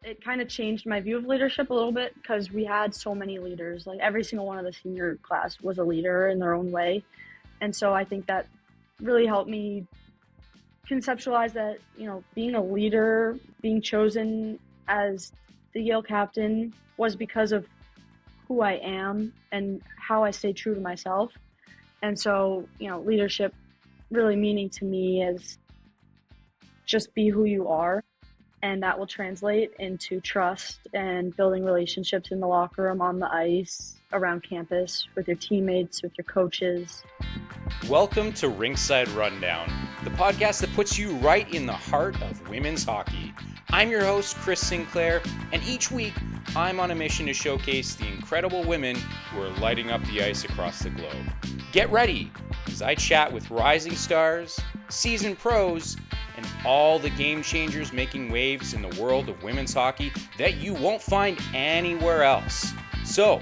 it kind of changed my view of leadership a little bit because we had so many leaders. Like every single one of the senior class was a leader in their own way. And so I think that really helped me conceptualize that, being a leader, being chosen as the Yale captain was because of who I am and how I stay true to myself. And so, leadership really meaning to me is just be who you are. And that will translate into trust and building relationships in the locker room, on the ice, around campus, with your teammates, with your coaches. Welcome to Rinkside Rundown, the podcast that puts you right in the heart of women's hockey. I'm your host, Chris Sinclair, and each week I'm on a mission to showcase the incredible women who are lighting up the ice across the globe. Get ready as I chat with rising stars, seasoned pros, and all the game changers making waves in the world of women's hockey that you won't find anywhere else. So,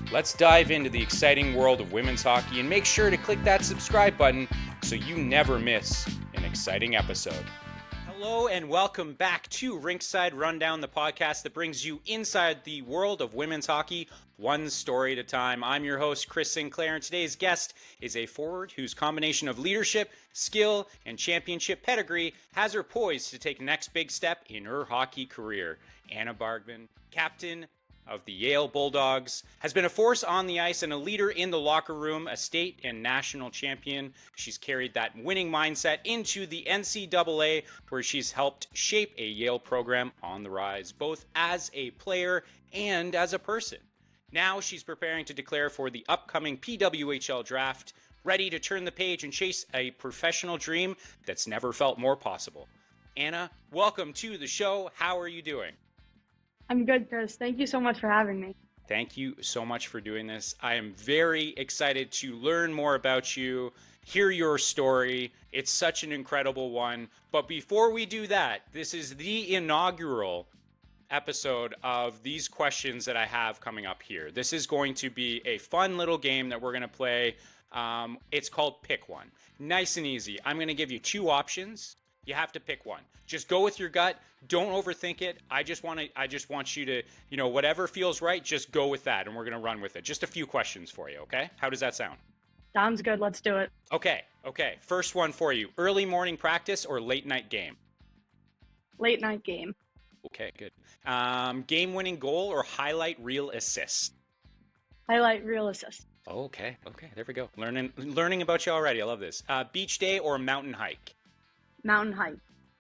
let's dive into the exciting world of women's hockey and make sure to click that subscribe button so you never miss an exciting episode. Hello and welcome back to Rinkside Rundown, the podcast that brings you inside the world of women's hockey, one story at a time. I'm your host, Chris Sinclair, and today's guest is a forward whose combination of leadership, skill, and championship pedigree has her poised to take the next big step in her hockey career. Anna Bargman, captain of the Yale Bulldogs, has been a force on the ice and a leader in the locker room, a state and national champion. She's carried that winning mindset into the NCAA, where she's helped shape a Yale program on the rise, both as a player and as a person. Now she's preparing to declare for the upcoming PWHL Draft, ready to turn the page and chase a professional dream that's never felt more possible. Anna, welcome to the show. How are you doing? I'm good, Chris. Thank you so much for having me. Thank you so much for doing this. I am very excited to learn more about you, hear your story. It's such an incredible one. But before we do that, this is the inaugural episode of these questions that I have coming up here. This is going to be a fun little game that we're going to play. It's called Pick One. Nice and easy. I'm going to give you two options. You have to pick one. Just go with your gut. Don't overthink it. I just want you to, whatever feels right, just go with that, and we're going to run with it. Just a few questions for you, okay? How does that sound? Sounds good. Let's do it. Okay. First one for you. Early morning practice or late night game? Late night game. Okay, good. Game-winning goal or highlight reel assist? Highlight reel assist. Okay, there we go. Learning about you already. I love this. Beach day or mountain hike? Mountain hike.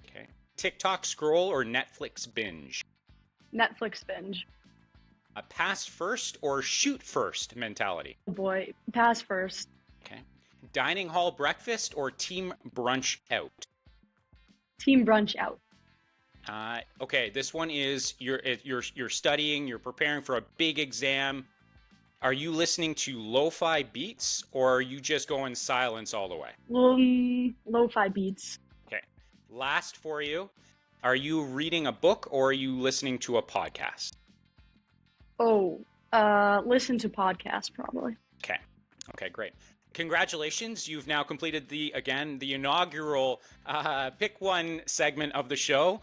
Okay. TikTok scroll or Netflix binge? Netflix binge. A pass first or shoot first mentality? Oh boy, pass first. Okay. Dining hall breakfast or team brunch out? Team brunch out. Okay, this one is you're studying, you're preparing for a big exam. Are you listening to lo-fi beats or are you just going silence all the way? Lo-fi beats. Okay. Last for you, are you reading a book or are you listening to a podcast? Listen to podcast probably. Okay, great. Congratulations. You've now completed the inaugural Pick One segment of the show.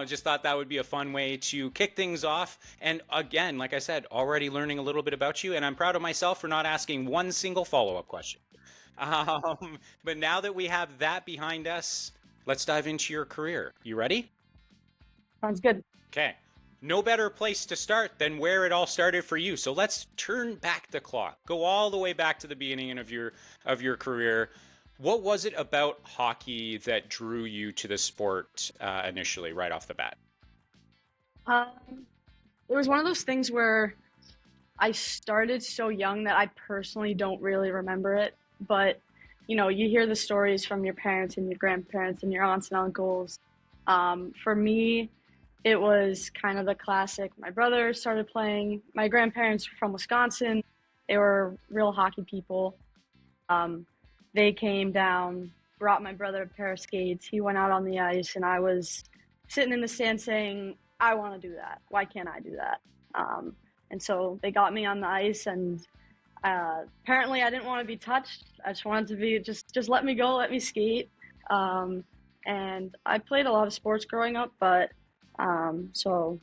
Just thought that would be a fun way to kick things off. And again, like I said, already learning a little bit about you. And I'm proud of myself for not asking one single follow-up question. But now that we have that behind us, let's dive into your career. You ready? Sounds good. Okay. No better place to start than where it all started for you. So let's turn back the clock. Go all the way back to the beginning of your career. What was it about hockey that drew you to the sport initially, right off the bat? It was one of those things where I started so young that I personally don't really remember it. But, you hear the stories from your parents and your grandparents and your aunts and uncles. For me, it was kind of the classic. My brother started playing. My grandparents were from Wisconsin. They were real hockey people. They came down, brought my brother a pair of skates. He went out on the ice, and I was sitting in the stand saying, I want to do that. Why can't I do that? And so they got me on the ice, and apparently I didn't want to be touched. I just wanted to be, just let me go, let me skate. And I played a lot of sports growing up, but So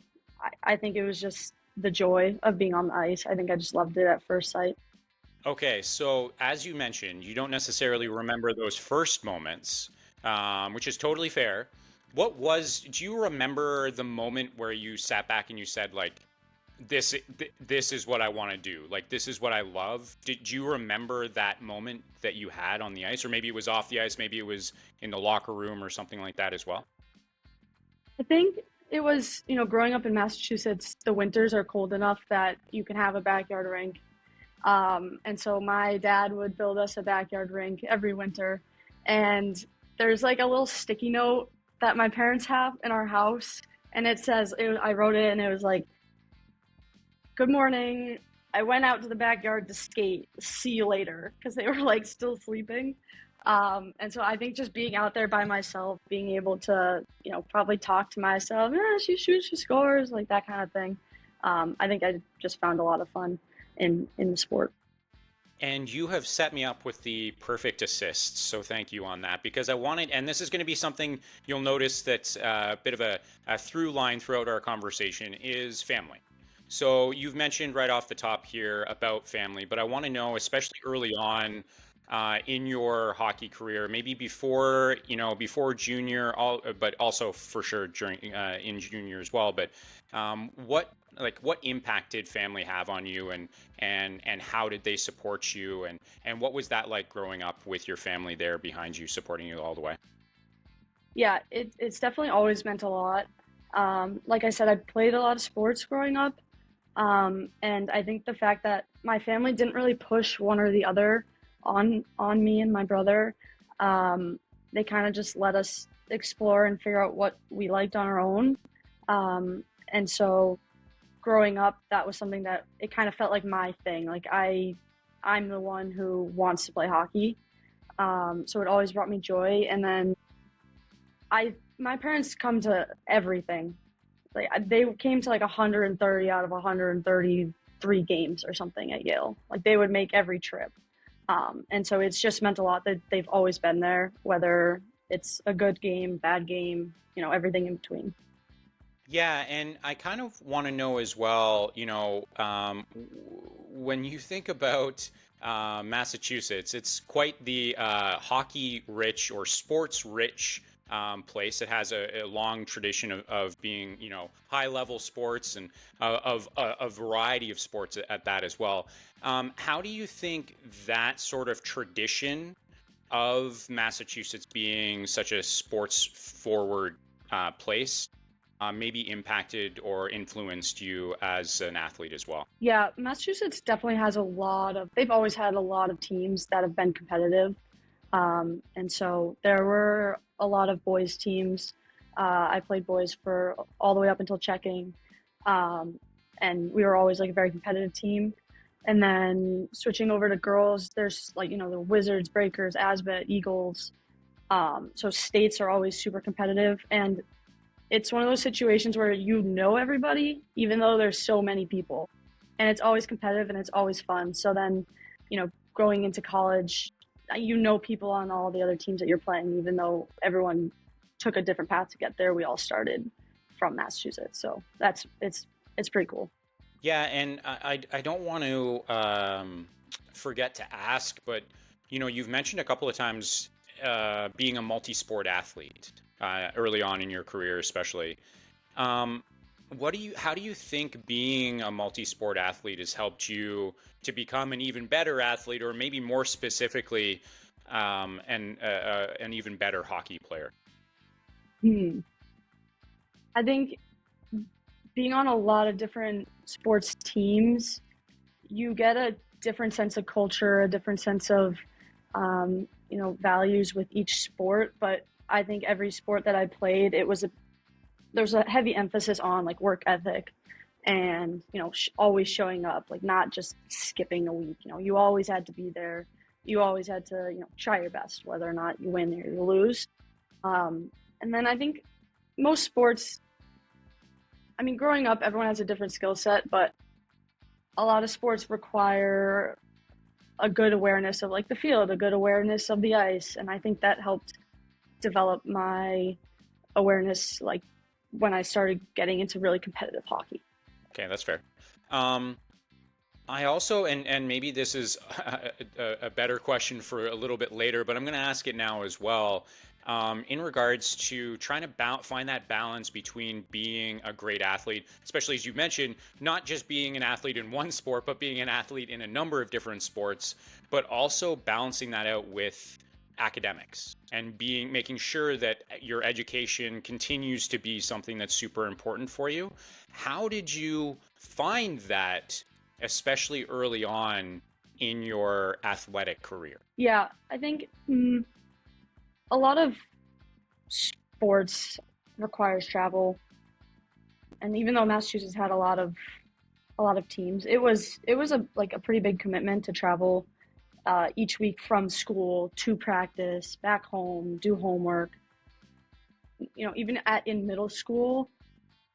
I think it was just the joy of being on the ice. I think I just loved it at first sight. Okay, so as you mentioned, you don't necessarily remember those first moments, which is totally fair. Do you remember the moment where you sat back and you said, like, this is what I want to do. Like, this is what I love. Did you remember that moment that you had on the ice, or maybe it was off the ice, maybe it was in the locker room or something like that as well? I think it was, growing up in Massachusetts, the winters are cold enough that you can have a backyard rink. And so my dad would build us a backyard rink every winter. And there's like a little sticky note that my parents have in our house. And it says, I wrote it and it was like, good morning. I went out to the backyard to skate. See you later. Because they were like still sleeping. And so I think just being out there by myself, being able to, probably talk to myself, she shoots, she scores, like that kind of thing. I think I just found a lot of fun in the sport. And you have set me up with the perfect assists, so thank you on that. Because I wanted, and this is going to be something you'll notice that's a bit of a through line throughout our conversation is family. So you've mentioned right off the top here about family, but I want to know, especially early on in your hockey career, maybe before junior, but also for sure during in junior as well. But what impact did family have on you, and how did they support you, and what was that like growing up with your family there behind you, supporting you all the way? Yeah, it's definitely always meant a lot. Like I said, I played a lot of sports growing up. And I think the fact that my family didn't really push one or the other on me and my brother, they kind of just let us explore and figure out what we liked on our own. And so growing up, that was something that it kind of felt like my thing. Like I'm the one who wants to play hockey. So it always brought me joy. And then my parents come to everything. Like they came to like 130 out of 133 games or something at Yale. Like they would make every trip. And so it's just meant a lot that they've always been there, whether it's a good game, bad game, everything in between. Yeah, and I kind of want to know as well, when you think about Massachusetts, it's quite the hockey rich or sports rich place. It has a long tradition of being, high level sports and of a variety of sports at that as well. How do you think that sort of tradition of Massachusetts being such a sports forward place maybe impacted or influenced you as an athlete as well? Yeah, Massachusetts definitely has they've always had a lot of teams that have been competitive. And so there were a lot of boys teams. I played boys for all the way up until checking. And we were always like a very competitive team. And then switching over to girls, there's like, the Wizards, Breakers, Asbet, Eagles. So states are always super competitive. And it's one of those situations where everybody, even though there's so many people. And it's always competitive and it's always fun. So then, going into college, people on all the other teams that you're playing, even though everyone took a different path to get there. We all started from Massachusetts. So it's pretty cool. Yeah, and I don't want to forget to ask, but you've mentioned a couple of times being a multi-sport athlete early on in your career, especially. Um, how do you think being a multi-sport athlete has helped you to become an even better athlete, or maybe more specifically, an even better hockey player? Hmm. I think being on a lot of different sports teams, you get a different sense of culture, a different sense of, values with each sport. But I think every sport that I played, there was a heavy emphasis on like work ethic and, always showing up, like not just skipping a week. You always had to be there. You always had to, try your best, whether or not you win or you lose. And then I think most sports, growing up, everyone has a different skill set, but a lot of sports require a good awareness of like the field, a good awareness of the ice. And I think that helped develop my awareness, like when I started getting into really competitive hockey. Okay, that's fair. Um, I also, and maybe this is a better question for a little bit later, but I'm going to ask it now as well. In regards to trying to find that balance between being a great athlete, especially as you mentioned, not just being an athlete in one sport, but being an athlete in a number of different sports, but also balancing that out with academics and making sure that your education continues to be something that's super important for you. How did you find that, especially early on in your athletic career? Yeah, I think a lot of sports requires travel, and even though Massachusetts had a lot of teams, it was a pretty big commitment to travel each week from school to practice, back home, do homework. Even in middle school,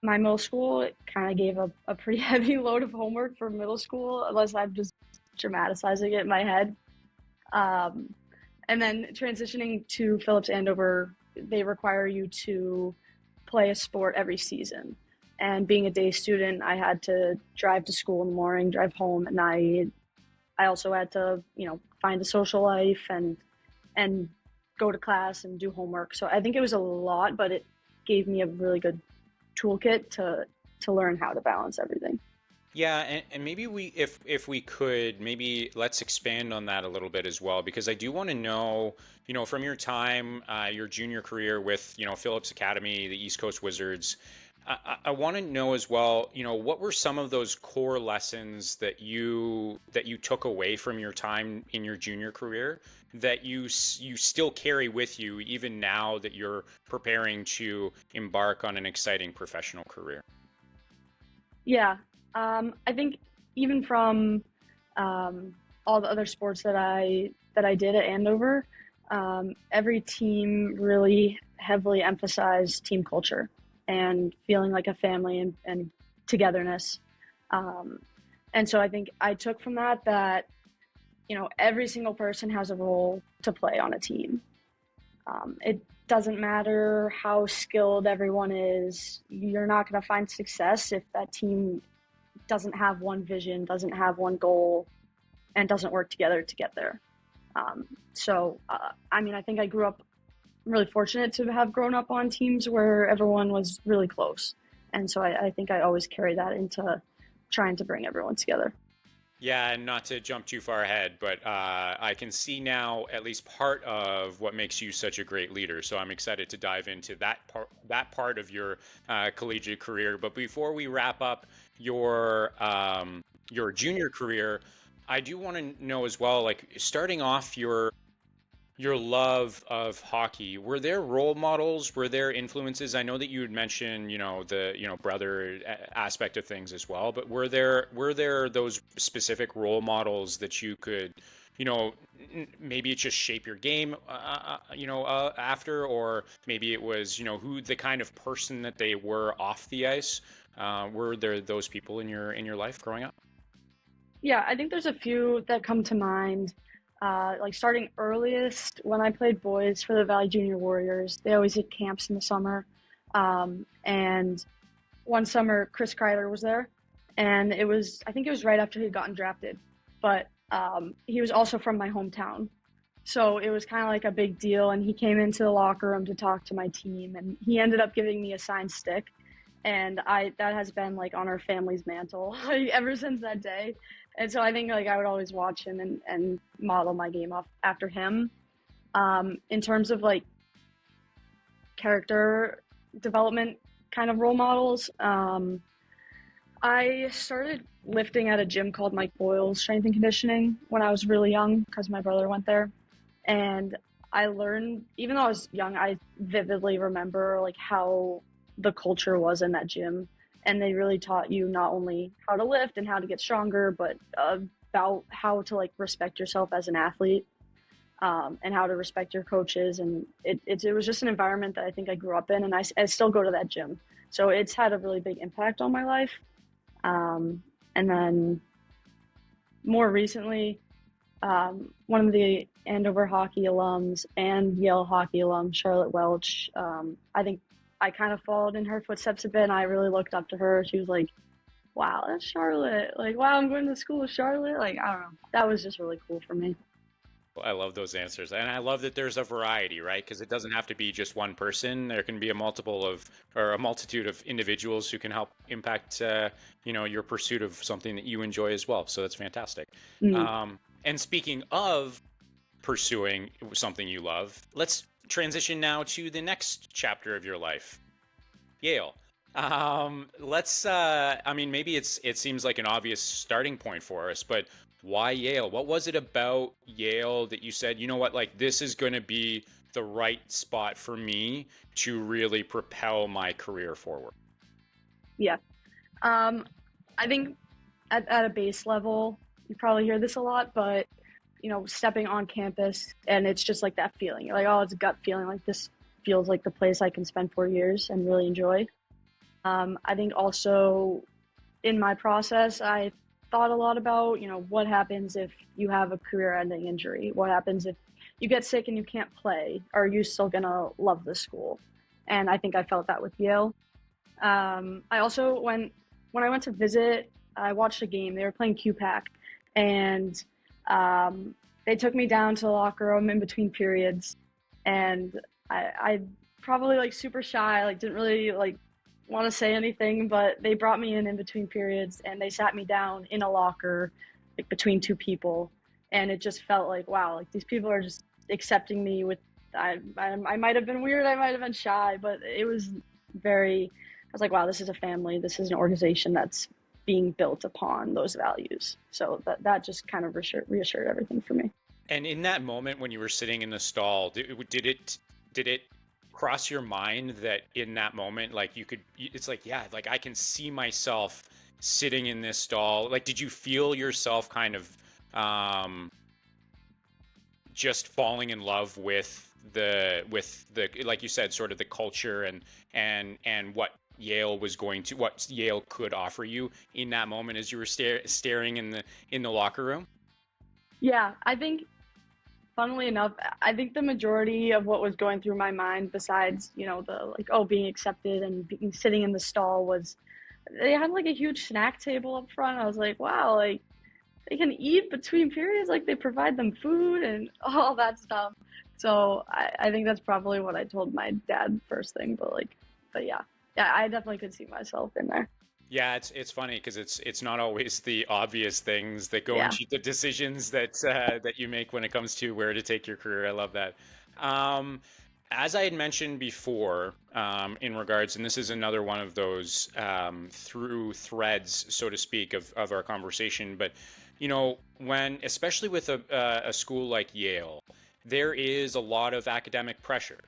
my middle school kind of gave a pretty heavy load of homework for middle school, unless I'm just dramatizing it in my head. Um, and then transitioning to Phillips Andover, they require you to play a sport every season. And being a day student, I had to drive to school in the morning, drive home at night. I also had to, find a social life and go to class and do homework. So I think it was a lot, but it gave me a really good toolkit to learn how to balance everything. Yeah, and maybe if we could, maybe let's expand on that a little bit as well, because I do want to know, from your time, your junior career with, Phillips Academy, the East Coast Wizards, I want to know as well, what were some of those core lessons that you took away from your time in your junior career that you still carry with you even now that you're preparing to embark on an exciting professional career? Yeah, I think even from all the other sports that I did at Andover, every team really heavily emphasized team culture and feeling like a family and togetherness. Um, and so I think I took from that every single person has a role to play on a team. It doesn't matter how skilled everyone is. You're not going to find success if that team doesn't have one vision, doesn't have one goal, and doesn't work together to get there. I think I grew up really fortunate to have grown up on teams where everyone was really close. And so I think I always carry that into trying to bring everyone together. Yeah, and not to jump too far ahead, but I can see now at least part of what makes you such a great leader. So I'm excited to dive into that part of your collegiate career. But before we wrap up your junior career, I do want to know as well, like starting off your love of hockey, were there role models, were there influences? I know that you had mentioned, the, brother aspect of things as well, but were there those specific role models that you could, maybe it just shape your game, after, or maybe it was, who the kind of person that they were off the ice? Were there those people in your life growing up? Yeah, I think there's a few that come to mind. Like starting earliest when I played boys for the Valley Junior Warriors, they always did camps in the summer. And one summer, Chris Kreider was there, and I think it was right after he'd gotten drafted, but he was also from my hometown. So it was kind of like a big deal, and he came into the locker room to talk to my team, and he ended up giving me a signed stick, and that has been like on our family's mantle like ever since that day. And so I think like I would always watch him and model my game off after him. In terms of like character development kind of role models, I started lifting at a gym called Mike Boyle's Strength and Conditioning when I was really young because my brother went there. And I learned, even though I was young, I vividly remember like how the culture was in that gym. And they really taught you not only how to lift and how to get stronger, but about how to like respect yourself as an athlete, and how to respect your coaches. And it was just an environment that I think I grew up in, and I still go to that gym. So it's had a really big impact on my life. And then more recently, one of the Andover hockey alums and Yale hockey alum, Charlotte Welch, I think I kind of followed in her footsteps a bit, and I really looked up to her. She was like, wow, that's Charlotte. Like, wow, I'm going to school with Charlotte. Like, I don't know. That was just really cool for me. I love those answers. And I love that there's a variety, right? Because it doesn't have to be just one person. There can be a multitude of individuals who can help impact, your pursuit of something that you enjoy as well. So that's fantastic. Mm. And speaking of pursuing something you love, let's transition now to the next chapter of your life, Yale. Maybe it seems like an obvious starting point for us, but why Yale? What was it about Yale that you said, you know what, like this is going to be the right spot for me to really propel my career forward? Yeah. I think at a base level, you probably hear this a lot, but stepping on campus and it's just like that feeling. You're like, oh, it's a gut feeling. Like this feels like the place I can spend 4 years and really enjoy. I think also in my process, I thought a lot about, what happens if you have a career-ending injury? What happens if you get sick and you can't play? Are you still going to love the school? And I think I felt that with Yale. I also, when I went to visit, I watched a game. They were playing QPAC, and they took me down to the locker room in between periods, and I probably like super shy, like didn't really like want to say anything, but they brought me in between periods and they sat me down in a locker, like between two people, and it just felt like, wow, like these people are just accepting me with. I might have been weird, I might have been shy, but it was very. I was like, wow, this is a family. This is an organization that's being built upon those values. So that just kind of reassured everything for me. And in that moment when you were sitting in the stall, did it cross your mind that in that moment, like it's like, yeah, like I can see myself sitting in this stall? Like, did you feel yourself kind of just falling in love with the like you said, sort of the culture and what Yale could offer you in that moment as you were staring in the locker room? Yeah, I think, funnily enough, I think the majority of what was going through my mind, besides the like, oh, being accepted and sitting in the stall, was they had like a huge snack table up front. I was like, wow, like they can eat between periods, like they provide them food and all that stuff. So I think that's probably what I told my dad first thing. But yeah, I definitely could see myself in there. Yeah, it's funny because it's not always the obvious things that go Yeah. into the decisions that you make when it comes to where to take your career. I love that. As I had mentioned before, in regards, and this is another one of those through threads, so to speak, of our conversation. But when, especially with a school like Yale, there is a lot of academic pressure.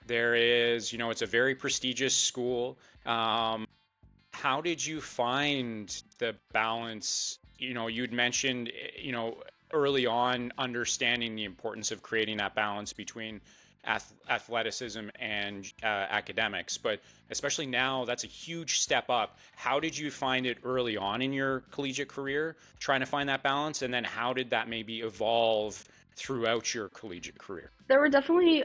There is, it's a very prestigious school. How did you find the balance? You'd mentioned, early on, understanding the importance of creating that balance between athleticism and academics, but especially now, that's a huge step up. How did you find it early on in your collegiate career, trying to find that balance? And then how did that maybe evolve throughout your collegiate career? There were definitely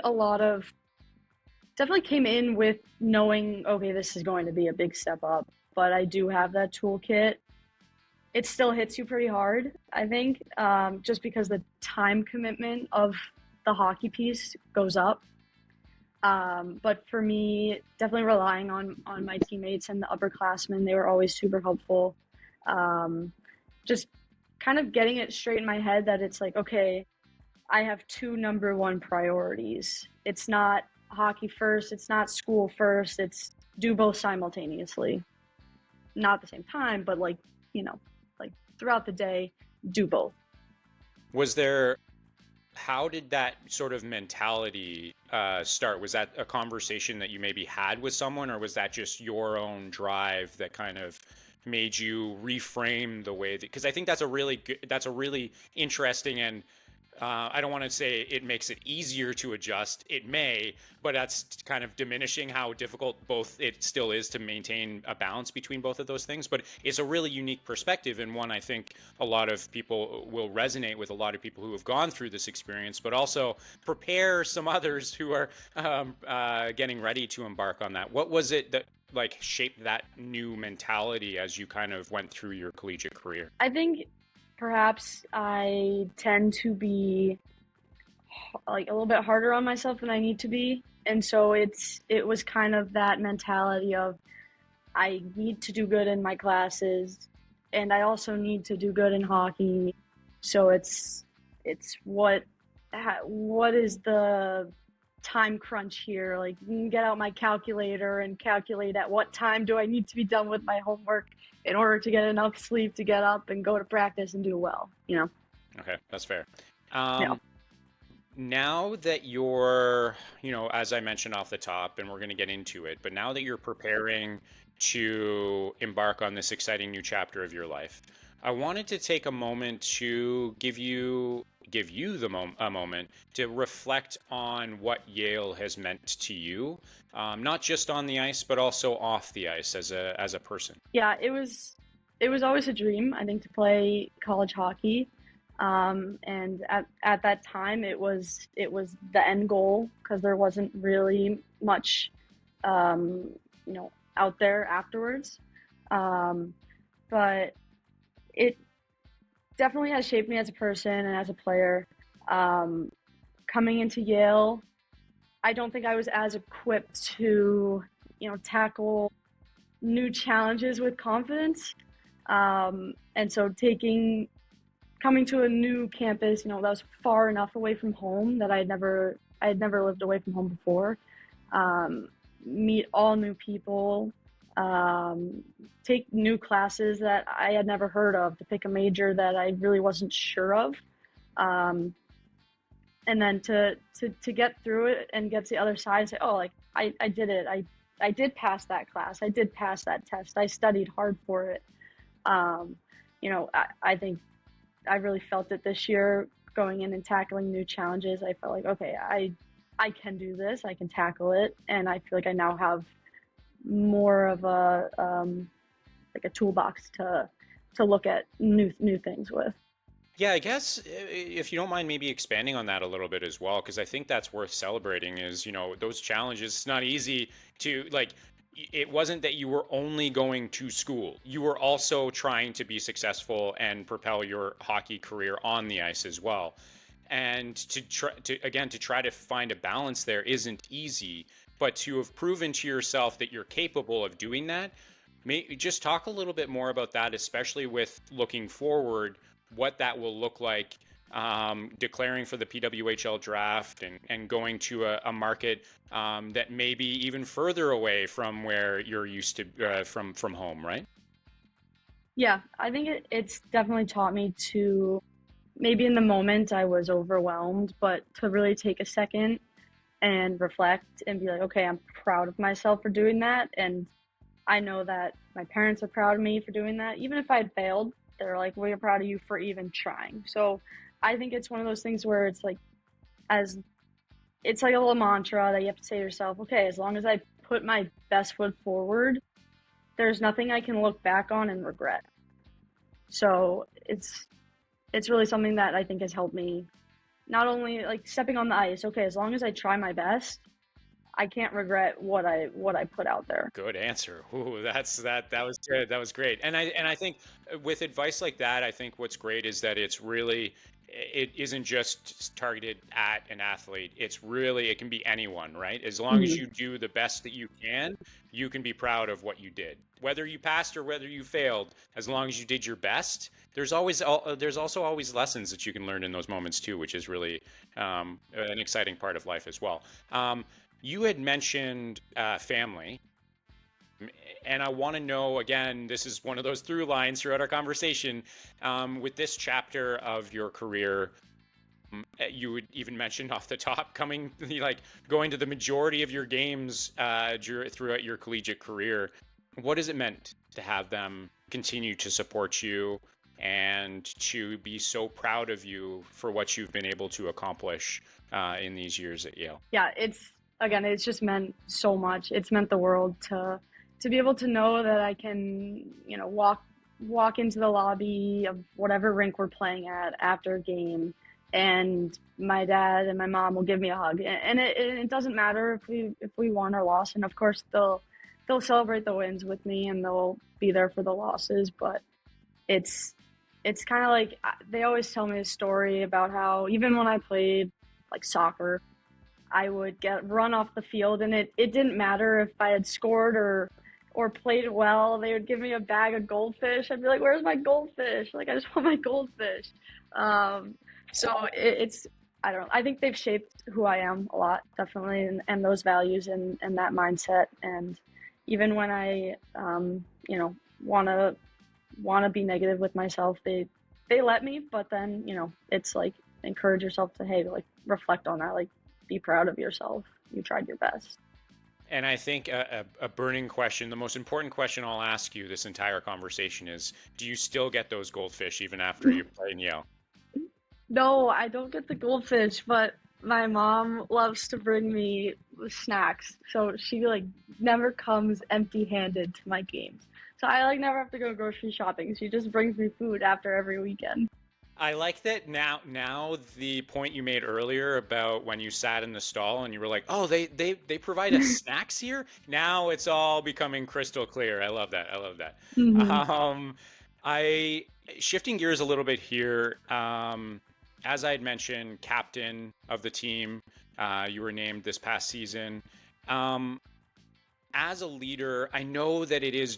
definitely came in with knowing, okay, this is going to be a big step up, but I do have that toolkit. It still hits you pretty hard, I think, just because the time commitment of the hockey piece goes up. But for me, definitely relying on my teammates and the upperclassmen. They were always super helpful. Just kind of getting it straight in my head that it's like, okay, I have two number one priorities. It's not hockey first, it's not school first, it's do both simultaneously. Not at the same time, but like throughout the day, do both. How did that sort of mentality start? Was that a conversation that you maybe had with someone, or was that just your own drive that kind of made you reframe the way that, because I think that's a really interesting and I don't want to say it makes it easier to adjust. It may, but that's kind of diminishing how difficult both it still is to maintain a balance between both of those things. But it's a really unique perspective, and one I think a lot of people will resonate with, a lot of people who have gone through this experience, but also prepare some others who are getting ready to embark on that. What was it that like shaped that new mentality as you kind of went through your collegiate career? I think perhaps I tend to be like a little bit harder on myself than I need to be. And so it was kind of that mentality of I need to do good in my classes and I also need to do good in hockey. So it's what is the time crunch here? Like, get out my calculator and calculate at what time do I need to be done with my homework in order to get enough sleep to get up and go to practice and do well, you know? Okay, that's fair. Yeah. Now that you're, as I mentioned off the top, and we're going to get into it, but now that you're preparing to embark on this exciting new chapter of your life, I wanted to take a moment to give you a moment to reflect on what Yale has meant to you, not just on the ice, but also off the ice as a person. Yeah, it was always a dream, I think, to play college hockey. And at that time, it was the end goal because there wasn't really much, out there afterwards. But it definitely has shaped me as a person and as a player. Coming into Yale, I don't think I was as equipped to, tackle new challenges with confidence. And so coming to a new campus, that was far enough away from home that I had never lived away from home before. Meet all new people, take new classes that I had never heard of, to pick a major that I really wasn't sure of. And then to get through it and get to the other side and say, oh, like I did it. I did pass that class. I did pass that test. I studied hard for it. I think I really felt it this year going in and tackling new challenges. I felt like, okay, I can do this. I can tackle it. And I feel like I now have more of a toolbox to look at new things with. Yeah, I guess if you don't mind maybe expanding on that a little bit as well, because I think that's worth celebrating is, those challenges. It's not easy to it wasn't that you were only going to school. You were also trying to be successful and propel your hockey career on the ice as well. And to try to find a balance there isn't easy, but to have proven to yourself that you're capable of doing that, just talk a little bit more about that, especially with looking forward, what that will look like, declaring for the PWHL draft and going to a market that may be even further away from where you're used to from home, right? Yeah, I think it's definitely taught me to, maybe in the moment I was overwhelmed, but to really take a second and reflect and be like, okay, I'm proud of myself for doing that. And I know that my parents are proud of me for doing that. Even if I had failed, they're like, we're proud of you for even trying. So I think it's one of those things where it's like a little mantra that you have to say to yourself, okay, as long as I put my best foot forward, there's nothing I can look back on and regret. So it's really something that I think has helped me, not only like stepping on the ice. Okay, as long as I try my best, I can't regret what I put out there. Good answer. Ooh, that was good. That was great. And I think with advice like that, I think what's great is that it isn't just targeted at an athlete. It can be anyone, right? As long as you do the best that you can be proud of what you did. Whether you passed or whether you failed, as long as you did your best, there's also always lessons that you can learn in those moments too, which is really an exciting part of life as well. You had mentioned family, and I want to know, again, this is one of those through lines throughout our conversation. With this chapter of your career, you would even mention off the top going to the majority of your games throughout your collegiate career. What has it meant to have them continue to support you and to be so proud of you for what you've been able to accomplish in these years at Yale. Yeah, it's just meant so much. It's meant the world to be able to know that I can, walk into the lobby of whatever rink we're playing at after a game, and my dad and my mom will give me a hug, and it doesn't matter if we won or lost, and of course they'll celebrate the wins with me and they'll be there for the losses, but it's kind of like they always tell me a story about how even when I played like soccer, I would get run off the field, and it didn't matter if I had scored or played well. They would give me a bag of goldfish. I'd be like, "Where's my goldfish? Like, I just want my goldfish." So it's I don't know. I think they've shaped who I am a lot, definitely, and those values and that mindset. And even when I want to be negative with myself, they let me. But then it's like encourage yourself to like reflect on that, like be proud of yourself. You tried your best. And I think a burning question, the most important question I'll ask you this entire conversation is, do you still get those goldfish even after you play in Yale? No, I don't get the goldfish, but my mom loves to bring me snacks. So she like never comes empty-handed to my games. So I like never have to go grocery shopping. She just brings me food after every weekend. I like that now the point you made earlier about when you sat in the stall and you were like, oh, they provide us snacks here. Now it's all becoming crystal clear. I love that. Mm-hmm. I shifting gears a little bit here. As I had mentioned, captain of the team, you were named this past season. As a leader, I know that it is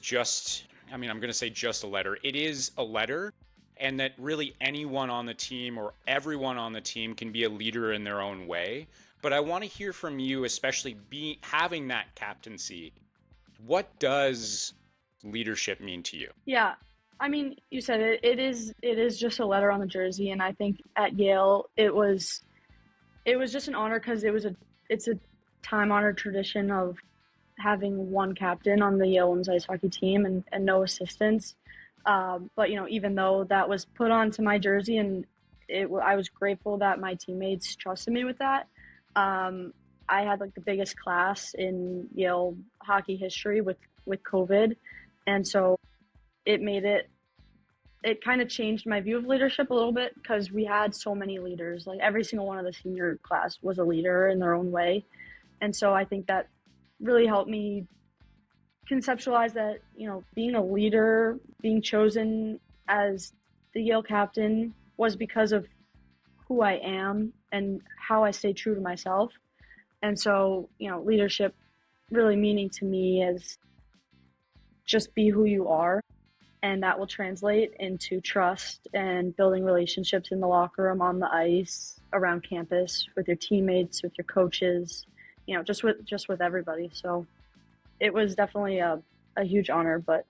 I'm going to say just a letter. It is a letter. And that really anyone on the team or everyone on the team can be a leader in their own way. But I want to hear from you, especially having that captaincy. What does leadership mean to you? Yeah, I mean, you said it. It is just a letter on the jersey, and I think at Yale it was just an honor because it's a time-honored tradition of having one captain on the Yale women's ice hockey team and no assistants. But even though that was put onto my jersey, and I was grateful that my teammates trusted me with that. I had like the biggest class in Yale hockey history with COVID, and so it kind of changed my view of leadership a little bit because we had so many leaders. Like every single one of the senior class was a leader in their own way, and so I think that really helped me conceptualize that, being a leader, being chosen as the Yale captain was because of who I am and how I stay true to myself. And so, leadership really meaning to me is just be who you are. And that will translate into trust and building relationships in the locker room, on the ice, around campus, with your teammates, with your coaches, just with everybody. So it was definitely a huge honor, but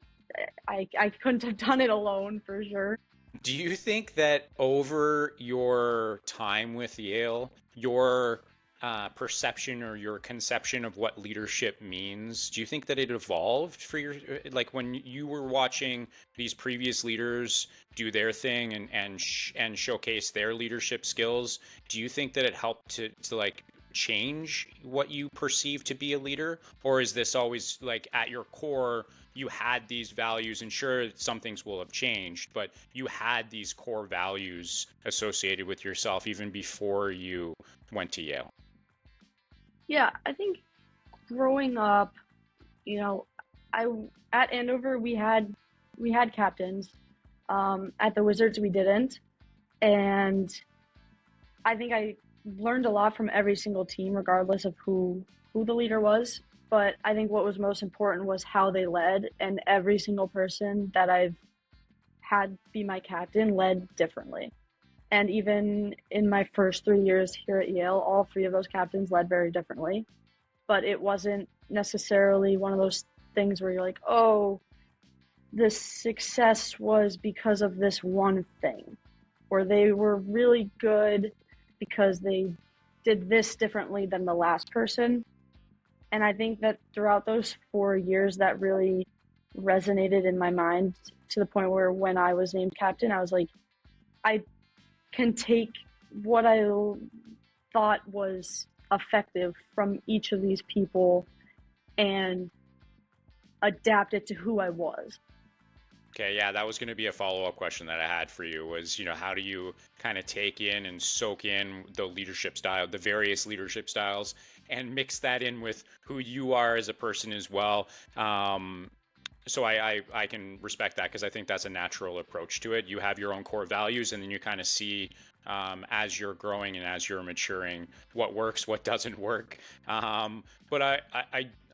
I couldn't have done it alone for sure. Do you think that over your time with Yale, your perception or your conception of what leadership means, do you think that it evolved for like when you were watching these previous leaders do their thing and showcase their leadership skills? Do you think that it helped to like change what you perceive to be a leader, or is this always like at your core you had these values, and sure some things will have changed, but you had these core values associated with yourself even before you went to Yale? Yeah, I think growing up, I at Andover we had captains. At the Wizards we didn't, and I think I learned a lot from every single team, regardless of who the leader was. But I think what was most important was how they led, and every single person that I've had be my captain led differently. And even in my first 3 years here at Yale, all three of those captains led very differently. But it wasn't necessarily one of those things where you're like, oh, the success was because of this one thing, or they were really good because they did this differently than the last person. And I think that throughout those 4 years, that really resonated in my mind to the point where when I was named captain, I was like, I can take what I thought was effective from each of these people and adapt it to who I was. Okay, yeah, that was going to be a follow-up question that I had for you was, how do you kind of take in and soak in the leadership style, the various leadership styles, and mix that in with who you are as a person as well. So I can respect that because I think that's a natural approach to it. You have your own core values, and then you kind of see as you're growing and as you're maturing what works, what doesn't work. But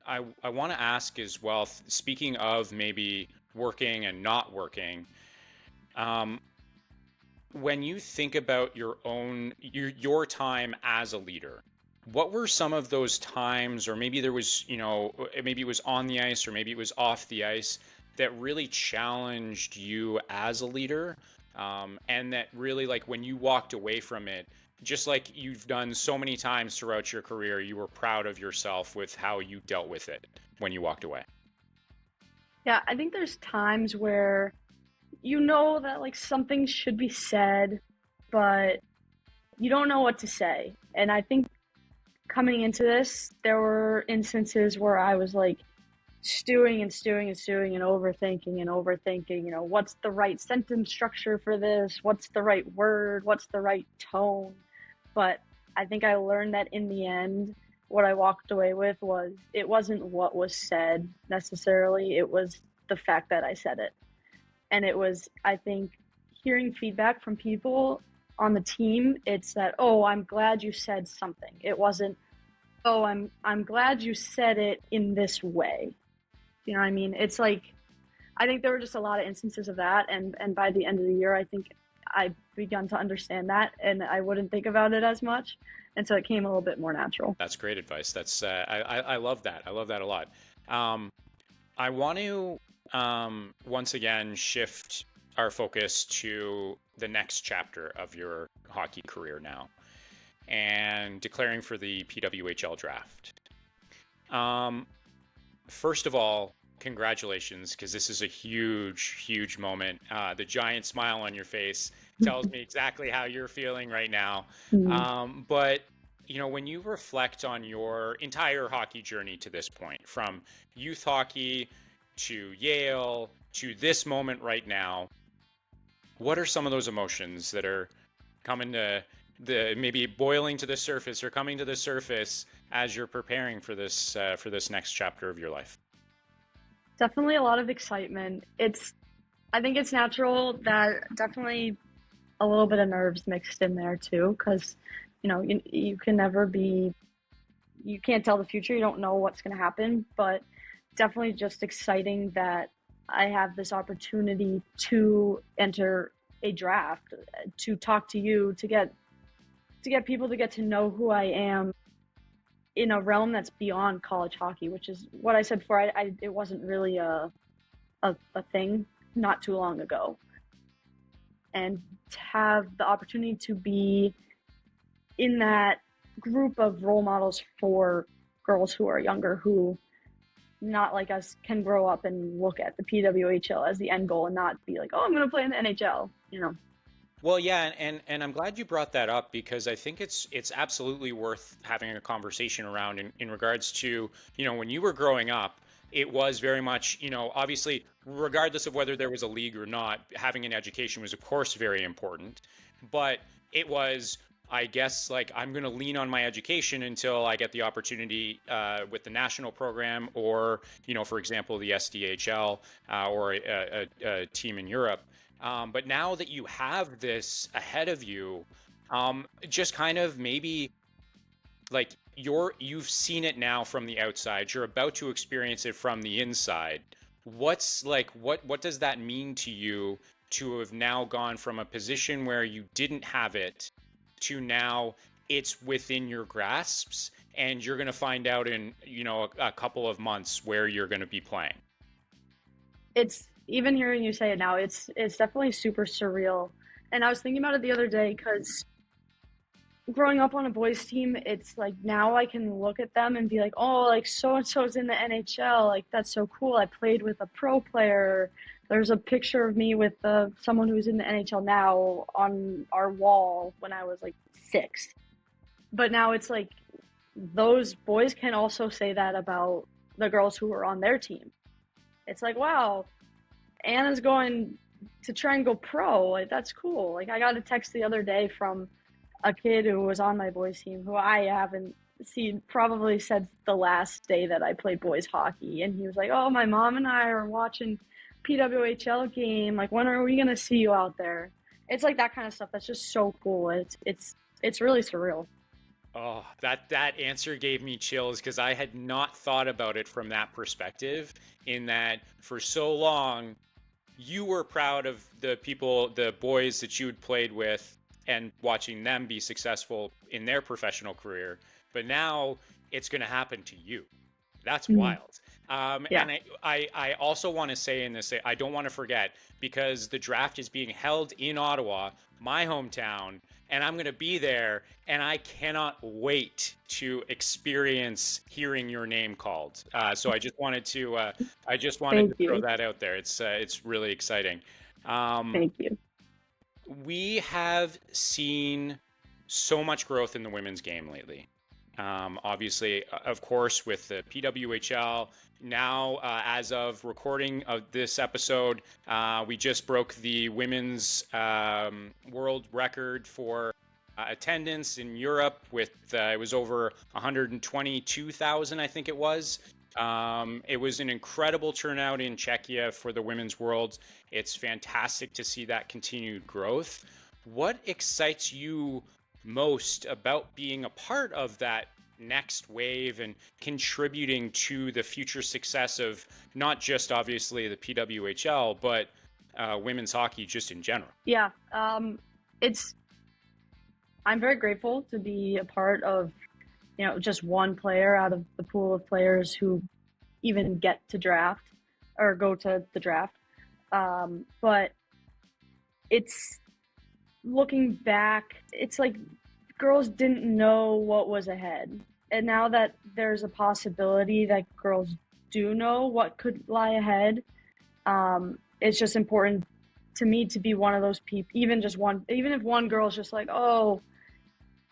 I want to ask as well, speaking of maybe working and not working, when you think about your time as a leader, what were some of those times, or maybe there was, maybe it was on the ice or maybe it was off the ice, that really challenged you as a leader, and that really, like, when you walked away from it, just like you've done so many times throughout your career, you were proud of yourself with how you dealt with it when you walked away? Yeah, I think there's times where you know that like something should be said, but you don't know what to say. And I think coming into this, there were instances where I was like stewing and stewing and stewing and overthinking, what's the right sentence structure for this? What's the right word? What's the right tone? But I think I learned that in the end, what I walked away with was it wasn't what was said necessarily, it was the fact that I said it. And it was, I think, hearing feedback from people on the team, it's that, oh, I'm glad you said something. It wasn't, oh, I'm glad you said it in this way. You know what I mean? It's like, I think there were just a lot of instances of that, and by the end of the year, I think I begun to understand that, and I wouldn't think about it as much, and so it came a little bit more natural. That's great advice. That's I love that. I love that a lot. I want to once again shift our focus to the next chapter of your hockey career now, and declaring for the PWHL draft. First of all, congratulations, because this is a huge, huge moment. The giant smile on your face tells me exactly how you're feeling right now. But when you reflect on your entire hockey journey to this point, from youth hockey to Yale to this moment right now, what are some of those emotions that are coming to maybe boiling to the surface or coming to the surface as you're preparing for this next chapter of your life? Definitely a lot of excitement. I think it's natural that definitely a little bit of nerves mixed in there too, because you can never be, you can't tell the future, you don't know what's going to happen, but definitely just exciting that I have this opportunity to enter a draft, to talk to you, to get people to get to know who I am in a realm that's beyond college hockey, which is what I said before. It wasn't really a thing not too long ago, and to have the opportunity to be in that group of role models for girls who are younger, who not like us can grow up and look at the PWHL as the end goal and not be like, oh, I'm going to play in the NHL, Well, yeah, and I'm glad you brought that up, because I think it's absolutely worth having a conversation around in regards to, when you were growing up, it was very much, obviously, regardless of whether there was a league or not, having an education was, of course, very important. But it was, I guess, like, I'm going to lean on my education until I get the opportunity with the national program, or, for example, the SDHL or a team in Europe. But now that you have this ahead of you, just kind of maybe like you've seen it now from the outside, you're about to experience it from the inside. What does that mean to you to have now gone from a position where you didn't have it to now it's within your grasps, and you're going to find out in, a couple of months where you're going to be playing? It's, even hearing you say it now, it's definitely super surreal. And I was thinking about it the other day because, growing up on a boys team, it's like now I can look at them and be like, oh, like so and so's in the NHL. Like that's so cool. I played with a pro player. There's a picture of me with someone who's in the NHL now on our wall when I was like 6. But now it's like those boys can also say that about the girls who are on their team. It's like, wow, Anna's going to try and go pro. Like that's cool. Like I got a text the other day from a kid who was on my boys team who I haven't seen probably since the last day that I played boys hockey. And he was like, oh, my mom and I are watching PWHL game. Like, when are we going to see you out there? It's like that kind of stuff. That's just so cool. It's really surreal. Oh, that answer gave me chills because I had not thought about it from that perspective, in that for so long you were proud of the people, the boys that you had played with, and watching them be successful in their professional career. But now it's going to happen to you. That's wild. Yeah. And I also want to say in this, I don't want to forget, because the draft is being held in Ottawa, my hometown, and I'm going to be there, and I cannot wait to experience hearing your name called. So I just wanted to Thank throw you. that out there. It's really exciting. Thank you. We have seen so much growth in the women's game lately. Obviously, of course, with the PWHL. Now, as of recording of this episode, we just broke the women's world record for attendance in Europe with it was over 122,000, I think it was. It was an incredible turnout in Czechia for the Women's Worlds. It's fantastic to see that continued growth. What excites you most about being a part of that next wave and contributing to the future success of not just obviously the PWHL, but women's hockey just in general? Yeah. I'm very grateful to be a part of, just one player out of the pool of players who even get to draft or go to the draft. But it's looking back, it's like girls didn't know what was ahead. And now that there's a possibility that girls do know what could lie ahead, it's just important to me to be one of those people, even if one girl's just like, oh,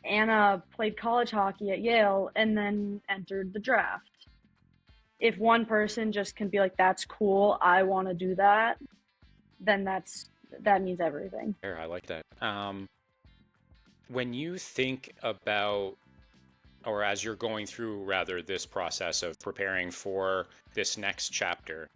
Anna played college hockey at Yale and then entered the draft. If one person just can be like, that's cool, I want to do that, then that means everything. I like that. When you think about, or as you're going through rather this process of preparing for this next chapter,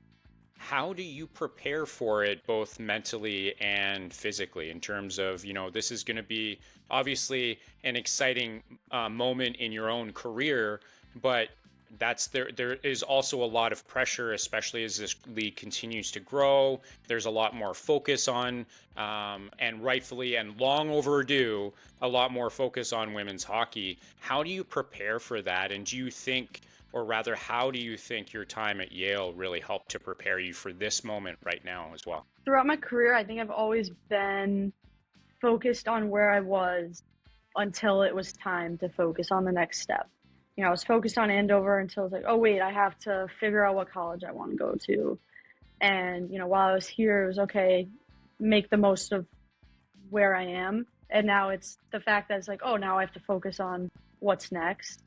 how do you prepare for it both mentally and physically, in terms of, this is going to be obviously an exciting moment in your own career, but there is also a lot of pressure, especially as this league continues to grow. There's a lot more focus on, and rightfully and long overdue, a lot more focus on women's hockey. How do you prepare for that? And do you think, or rather, how do you think your time at Yale really helped to prepare you for this moment right now as well? Throughout my career, I think I've always been focused on where I was until it was time to focus on the next step. I was focused on Andover until I was like, oh, wait, I have to figure out what college I want to go to. And, while I was here, it was okay, make the most of where I am. And now it's the fact that it's like, oh, now I have to focus on what's next.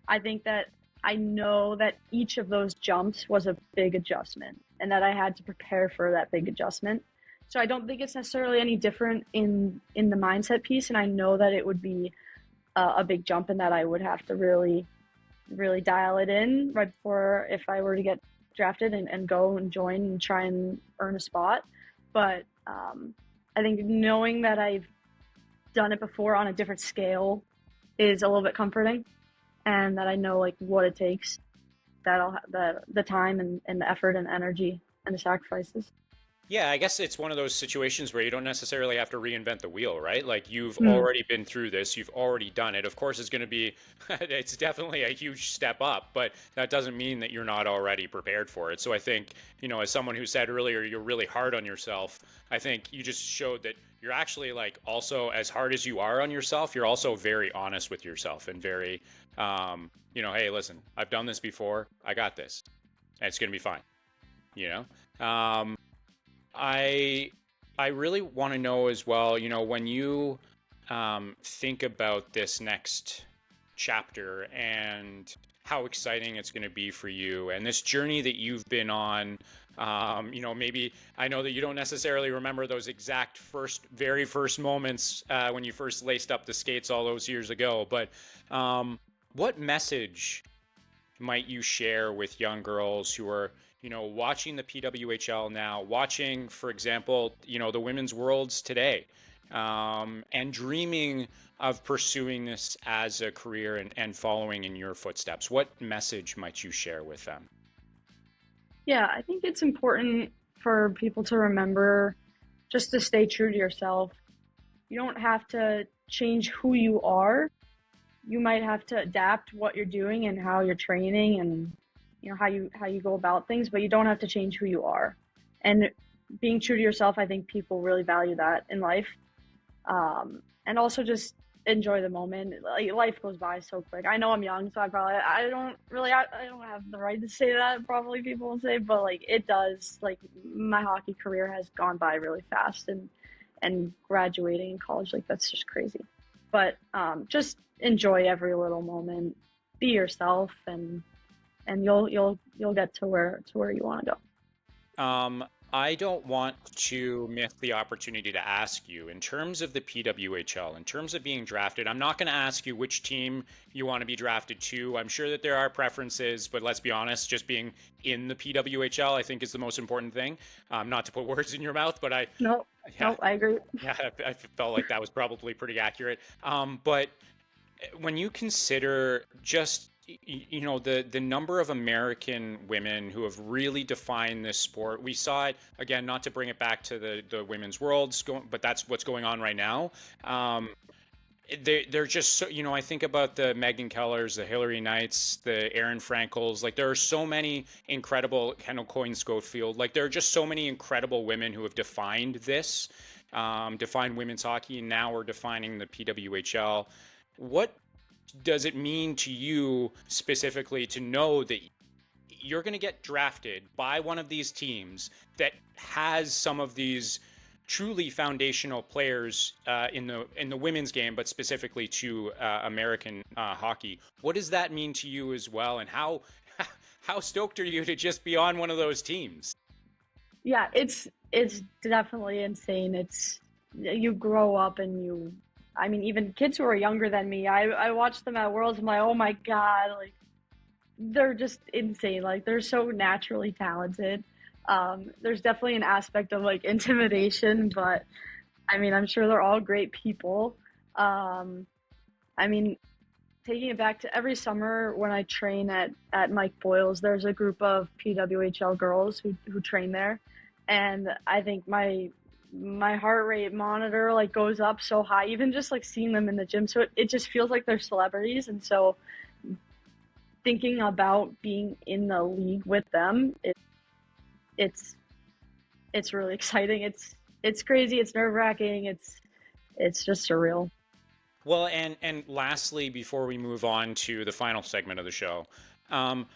I think that I know that each of those jumps was a big adjustment and that I had to prepare for that big adjustment. So I don't think it's necessarily any different in the mindset piece. And I know that it would be a big jump and that I would have to really dial it in right before, if I were to get drafted and go and join and try and earn a spot. But I think knowing that I've done it before on a different scale is a little bit comforting, and that I know like what it takes, that I'll have the time and the effort and energy and the sacrifices. Yeah, I guess it's one of those situations where you don't necessarily have to reinvent the wheel, right? Like you've Mm. already been through this, you've already done it. Of course, it's going to be, it's definitely a huge step up, but that doesn't mean that you're not already prepared for it. So I think, as someone who said earlier, you're really hard on yourself, I think you just showed that you're actually like also as hard as you are on yourself, you're also very honest with yourself and very, hey, listen, I've done this before, I got this, and it's going to be fine, you know? I I really want to know as well, when you think about this next chapter and how exciting it's going to be for you and this journey that you've been on. Maybe I know that you don't necessarily remember those exact very first moments when you first laced up the skates all those years ago, but what message might you share with young girls who are, watching the PWHL now, watching, for example, the women's worlds today, and dreaming of pursuing this as a career and following in your footsteps? What message might you share with them? Yeah, I think it's important for people to remember just to stay true to yourself. You don't have to change who you are. You might have to adapt what you're doing and how you're training and how you go about things, but you don't have to change who you are. And being true to yourself, I think people really value that in life. And also just enjoy the moment. Like life goes by so quick. I know I'm young, so I don't have the right to say that. Probably people will say, but like it does. Like my hockey career has gone by really fast, and graduating in college, like that's just crazy. But just enjoy every little moment. Be yourself, and you'll get to where you want to go. I don't want to miss the opportunity to ask you, in terms of the PWHL, in terms of being drafted, I'm not going to ask you which team you want to be drafted to. I'm sure that there are preferences, but let's be honest, just being in the PWHL, I think is the most important thing. Not to put words in your mouth, but No, yeah, no, I agree. yeah, I felt like that was probably pretty accurate. But when you consider just the number of American women who have really defined this sport, we saw it again. Not to bring it back to the women's worlds, but that's what's going on right now. Um, they're just so, I think about the Megan Kellers, the Hillary Knights, the Erin Frankels. Like there are so many incredible, Kendall Coyne Schofield. Like there are just so many incredible women who have defined this, defined women's hockey, and now we're defining the PWHL. What does it mean to you specifically to know that you're going to get drafted by one of these teams that has some of these truly foundational players in the women's game, but specifically to American hockey? What does that mean to you as well, and how stoked are you to just be on one of those teams? Yeah, it's definitely insane. It's you grow up and I mean, even kids who are younger than me, I watch them at Worlds. I'm like, oh my God, like they're just insane. Like they're so naturally talented. There's definitely an aspect of like intimidation, but I mean, I'm sure they're all great people. Um, I mean, taking it back to every summer when I train at Mike Boyle's, there's a group of PWHL girls who train there, and I think my heart rate monitor like goes up so high, even just like seeing them in the gym. So it just feels like they're celebrities, and so thinking about being in the league with them, it's it's really exciting. It's crazy. It's nerve wracking. It's just surreal. Well, and lastly, before we move on to the final segment of the show, um,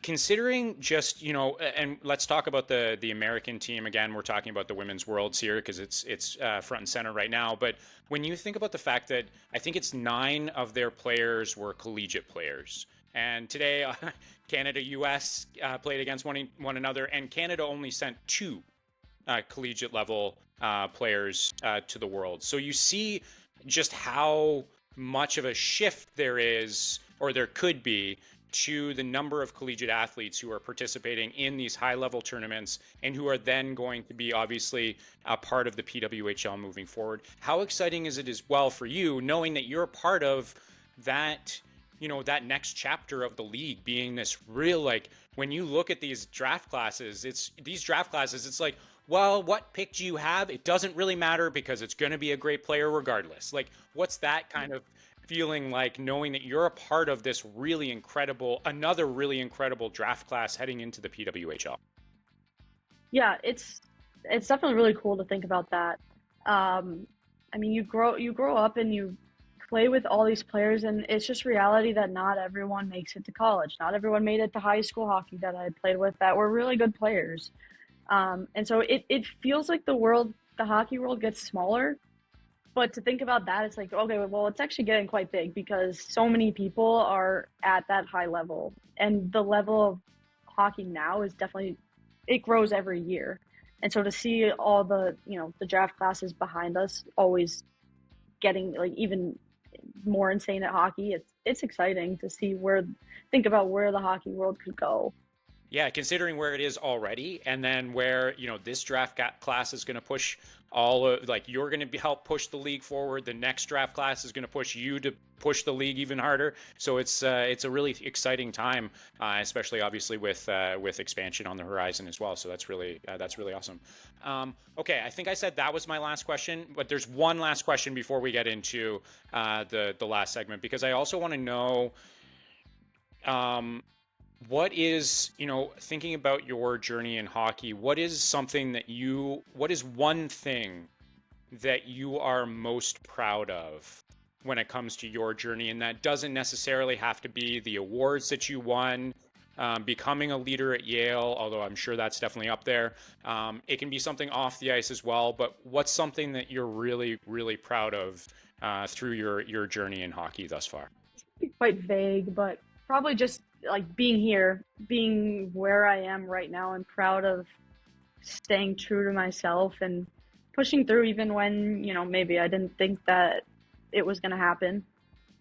considering just and let's talk about the American team again. We're talking about the women's worlds here because it's front and center right now. But when you think about the fact that I think it's 9 of their players were collegiate players, and today Canada US played against one another, and Canada only sent 2 collegiate level players to the world. So you see just how much of a shift there is, or there could be, to the number of collegiate athletes who are participating in these high level tournaments and who are then going to be obviously a part of the PWHL moving forward. How exciting is it as well for you knowing that you're a part of that, that next chapter of the league being this real, like when you look at these draft classes, it's like, well, what pick do you have? It doesn't really matter because it's going to be a great player regardless. Like, what's that kind of feeling like, knowing that you're a part of this really incredible, another really incredible draft class heading into the PWHL? Yeah, it's definitely really cool to think about that. I mean, you grow up and you play with all these players, and it's just reality that not everyone makes it to college. Not everyone made it to high school hockey that I played with that were really good players. And so it feels like the hockey world gets smaller. But to think about that, it's like, okay, well, it's actually getting quite big because so many people are at that high level. And the level of hockey now is definitely, it grows every year. And so to see all the draft classes behind us always getting like even more insane at hockey, it's exciting to see think about where the hockey world could go. Yeah, considering where it is already, and then where, this draft class is going to push all of, like, you're going to help push the league forward. The next draft class is going to push you to push the league even harder. So it's a really exciting time, especially obviously with expansion on the horizon as well. So that's really awesome. Okay, I think I said that was my last question, but there's one last question before we get into the last segment, because I also want to know. What is, thinking about your journey in hockey, what is one thing that you are most proud of when it comes to your journey? And that doesn't necessarily have to be the awards that you won, becoming a leader at Yale, although I'm sure that's definitely up there. It can be something off the ice as well, but what's something that you're really, really proud of through your journey in hockey thus far? Quite vague, but probably just like being here, being where I am right now. I'm proud of staying true to myself and pushing through even when, maybe I didn't think that it was going to happen,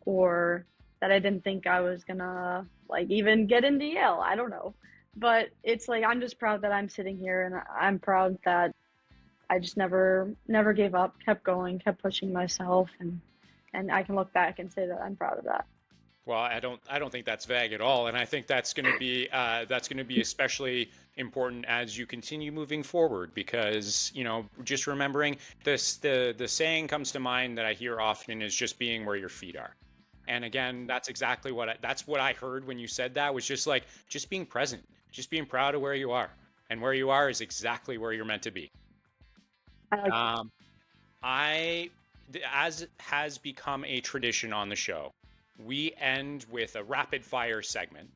or that I didn't think I was going to like even get into Yale. I don't know. But it's like, I'm just proud that I'm sitting here, and I'm proud that I just never gave up, kept going, kept pushing myself, and I can look back and say that I'm proud of that. Well, I don't think that's vague at all, and I think that's going to be especially important as you continue moving forward, because just remembering this, the saying comes to mind that I hear often is just being where your feet are. And again, that's exactly that's what I heard when you said that, was just being present, just being proud of where you are, and where you are is exactly where you're meant to be. Um, I, as has become a tradition on the show, we end with a rapid fire segment.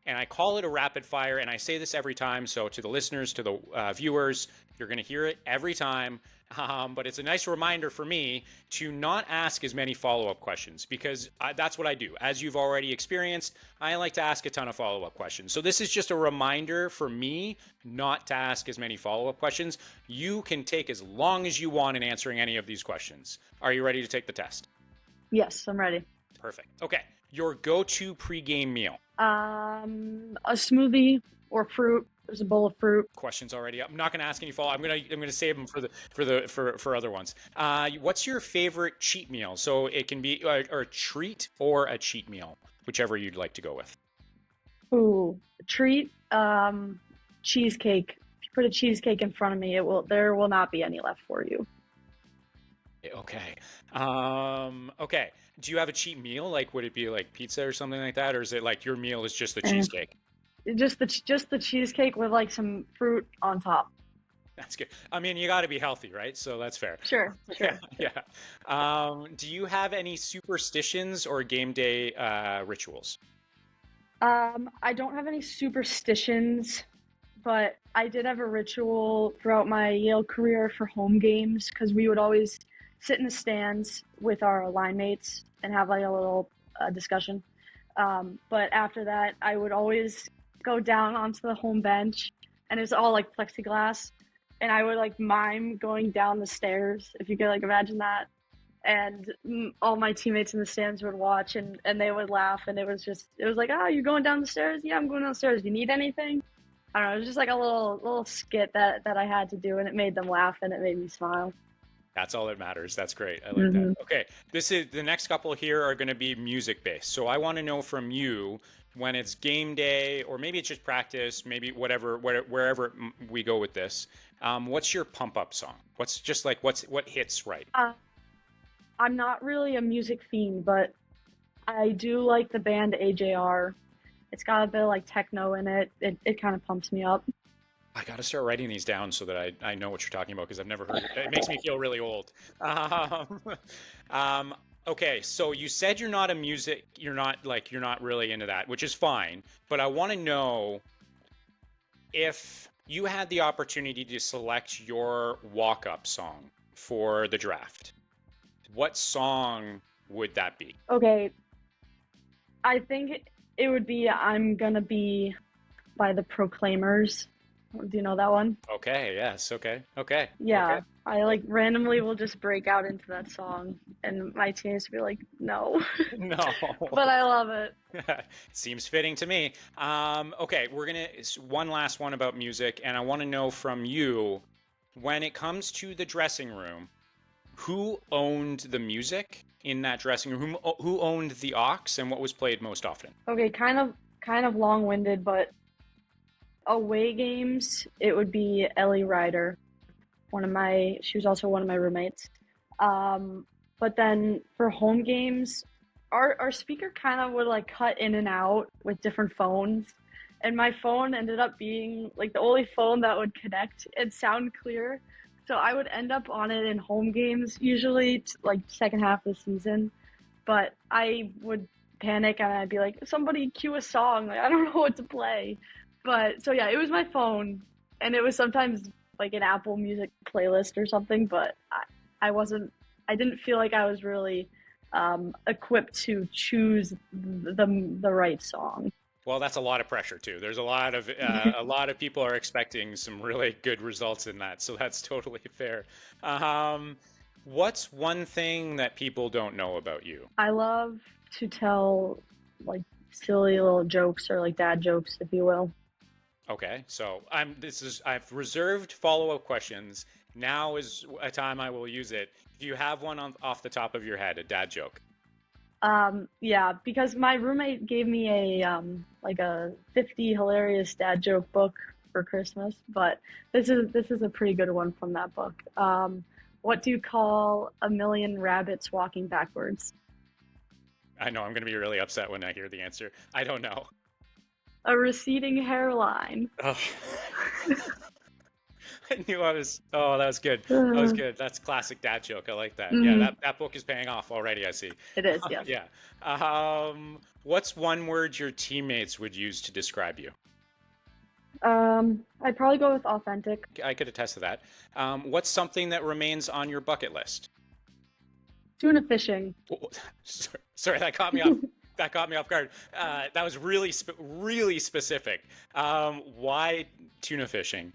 And I call it a rapid fire, and I say this every time. So to the listeners, to the viewers, you're going to hear it every time. But it's a nice reminder for me to not ask as many follow-up questions, because that's what I do. As you've already experienced, I like to ask a ton of follow-up questions. So this is just a reminder for me not to ask as many follow-up questions. You can take as long as you want in answering any of these questions. Are you ready to take the test? Yes, I'm ready. Perfect. Okay. Your go-to pregame meal? A smoothie or fruit. There's a bowl of fruit. Questions already up. I'm not going to ask any follow. I'm going to save them for other ones. What's your favorite cheat meal? So it can be a treat or a cheat meal, whichever you'd like to go with. Ooh, treat. Cheesecake. If you put a cheesecake in front of me, there will not be any left for you. Okay. Okay. Do you have a cheat meal? Like, would it be like pizza or something like that, or is it like your meal is just the cheesecake? Just the cheesecake with like some fruit on top. That's good. I mean, you got to be healthy, right? So that's fair. Sure. Yeah. Do you have any superstitions or game day rituals? I don't have any superstitions, but I did have a ritual throughout my Yale career for home games, because we would always sit in the stands with our line mates and have like a little discussion. But after that, I would always go down onto the home bench, and it's all like plexiglass, and I would like mime going down the stairs, if you could like imagine that. And all my teammates in the stands would watch, and they would laugh, and it was like, oh, you're going down the stairs? Yeah, I'm going down the stairs. You need anything? I don't know. It was just like a little skit that I had to do, and it made them laugh, and it made me smile. That's all that matters. That's great. I like that. Okay. The next couple here are going to be music based. So I want to know from you, when it's game day, or maybe it's just practice, maybe wherever we go with this, what's your pump up song? What hits right? I'm not really a music fiend, but I do like the band AJR. It's got a bit of like techno in it. It kind of pumps me up. I got to start writing these down so that I know what you're talking about, because I've never heard it. It makes me feel really old. Um, okay, so you said you're not you're not really into that, which is fine. But I want to know, if you had the opportunity to select your walk-up song for the draft, what song would that be? Okay, I think it would be "I'm Gonna Be" by the Proclaimers. Do you know that one? Okay, yes, okay. Yeah, I like randomly will just break out into that song, and my teammates will be like, "No," No. but I love it. Seems fitting to me. Okay, one last one about music, and I want to know from you, when it comes to the dressing room, who owned the music in that dressing room? Who owned the aux, and what was played most often? Okay, kind of long-winded, but away games, it would be Ellie Ryder. She was also one of my roommates. But then for home games, our speaker kind of would like cut in and out with different phones. And my phone ended up being like the only phone that would connect and sound clear. So I would end up on it in home games, usually like second half of the season. But I would panic and I'd be like, somebody cue a song. Like, I don't know what to play. But so yeah, it was my phone, and it was sometimes like an Apple Music playlist or something. But I didn't feel like I was really equipped to choose the right song. Well, that's a lot of pressure too. There's a lot of people are expecting some really good results in that, so that's totally fair. Um, what's one thing that people don't know about you? I love to tell like silly little jokes, or like dad jokes, if you will. Okay, so I've reserved follow-up questions. Now is a time I will use it. Do you have one off the top of your head, a dad joke? Yeah, because my roommate gave me like a 50 hilarious dad joke book for Christmas, but this is a pretty good one from that book. What do you call a million rabbits walking backwards? I know I'm going to be really upset when I hear the answer. I don't know. A receding hairline. Oh. I knew I was. Oh, that was good. That was good. That's classic dad joke. I like that. Yeah, that book is paying off already, I see. It is, yes. Yeah. What's one word your teammates would use to describe you? I'd probably go with authentic. I could attest to that. What's something that remains on your bucket list? Tuna fishing. Oh, sorry, that caught me off. That caught me off guard. That was really specific. Why tuna fishing?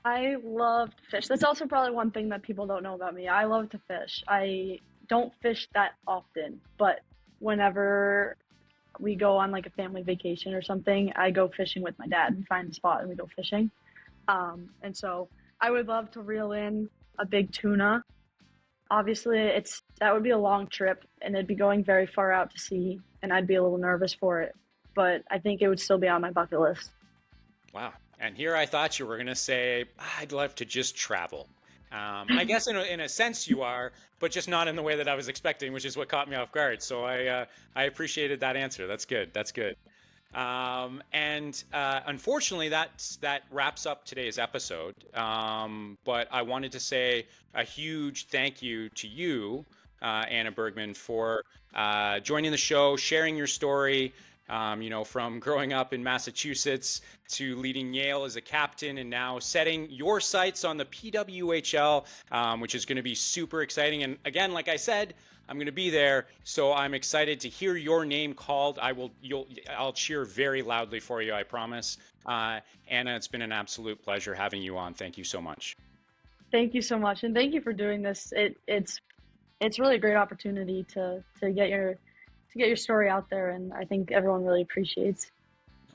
I love to fish. That's also probably one thing that people don't know about me. I love to fish. I don't fish that often, but whenever we go on like a family vacation or something, I go fishing with my dad and find a spot and we go fishing. And so I would love to reel in a big tuna. Obviously, that would be a long trip, and it'd be going very far out to sea, and I'd be a little nervous for it. But I think it would still be on my bucket list. Wow. And here I thought you were going to say, I'd love to just travel. I guess in a sense you are, but just not in the way that I was expecting, which is what caught me off guard. So I appreciated that answer. That's good. That's good. Unfortunately, that wraps up today's episode. But I wanted to say a huge thank you to you, Anna Bargman, for joining the show, sharing your story. From growing up in Massachusetts to leading Yale as a captain, and now setting your sights on the PWHL, which is going to be super exciting. And again, like I said, I'm going to be there, so I'm excited to hear your name called. I'll cheer very loudly for you, I promise. Anna, it's been an absolute pleasure having you on. Thank you so much. Thank you so much, and thank you for doing this. It's really a great opportunity to get your story out there, and I think everyone really appreciates.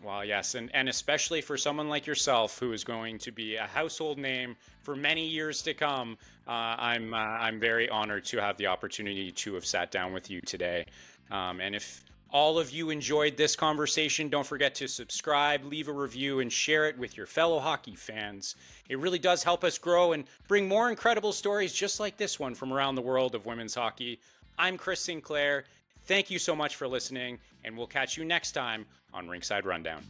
Well, yes, and especially for someone like yourself, who is going to be a household name for many years to come, I'm very honored to have the opportunity to have sat down with you today. And if all of you enjoyed this conversation, don't forget to subscribe, leave a review, and share it with your fellow hockey fans. It really does help us grow and bring more incredible stories just like this one from around the world of women's hockey. I'm Chris Sinclair. Thank you so much for listening, and we'll catch you next time on Rinkside Rundown.